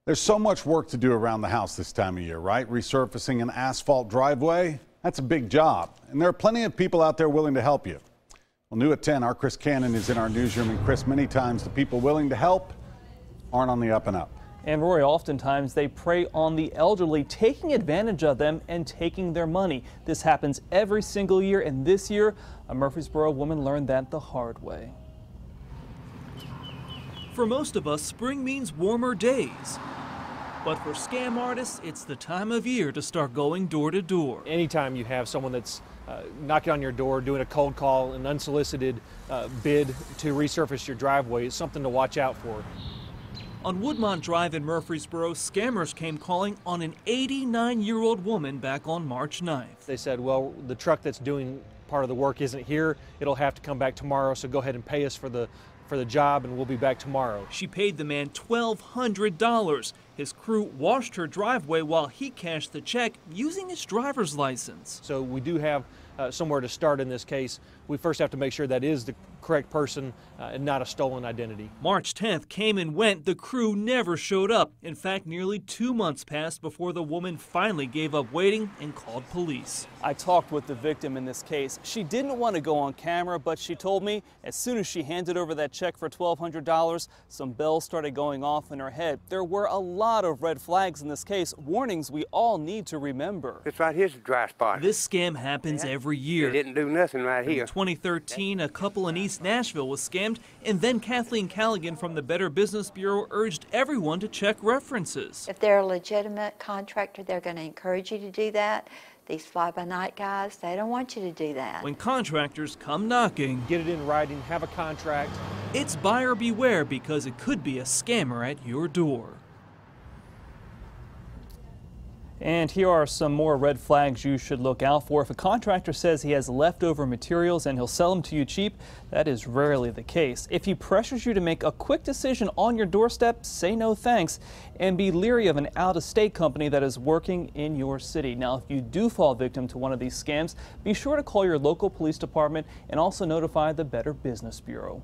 There's so much work to do around the house this time of year, right? Resurfacing an asphalt driveway, that's a big job. And there are plenty of people out there willing to help you. Well, new at 10, our Chris Cannon is in our newsroom. And Chris, many times the people willing to help aren't on the up and up. And Roy, oftentimes they prey on the elderly, taking advantage of them and taking their money. This happens every single year, and this year, a Murfreesboro woman learned that the hard way. For most of us, spring means warmer days. But for scam artists, it's the time of year to start going door to door. Anytime you have someone that's knocking on your door, doing a cold call, an unsolicited bid to resurface your driveway, is something to watch out for. On Woodmont Drive in Murfreesboro, scammers came calling on an 89-year-old woman back on March 9th. They said, well, the truck that's doing part of the work isn't here. It'll have to come back tomorrow, so go ahead and pay us for the job and we'll be back tomorrow. She paid the man $1,200. His crew washed her driveway while he cashed the check using his driver's license. So we do have somewhere to start in this case. We first have to make sure that is the correct person and not a stolen identity. March 10th came and went. The crew never showed up. In fact, nearly 2 months passed before the woman finally gave up waiting and called police. I talked with the victim in this case. She didn't want to go on camera, but she told me as soon as she handed over that check for $1,200, some bells started going off in her head. There were a lot of red flags in this case, warnings we all need to remember. It's right here's the dry spot. This scam happens every year. They didn't do nothing right here. In 2013, a couple in East Nashville was scammed, and then Kathleen Callaghan from the Better Business Bureau urged everyone to check references. If they're a legitimate contractor, they're going to encourage you to do that. These fly-by-night guys, they don't want you to do that. When contractors come knocking, get it in writing, have a contract. It's buyer beware, because it could be a scammer at your door. And here are some more red flags you should look out for. If a contractor says he has leftover materials and he'll sell them to you cheap, that is rarely the case. If he pressures you to make a quick decision on your doorstep, say no thanks, and be leery of an out-of-state company that is working in your city. Now, if you do fall victim to one of these scams, be sure to call your local police department and also notify the Better Business Bureau.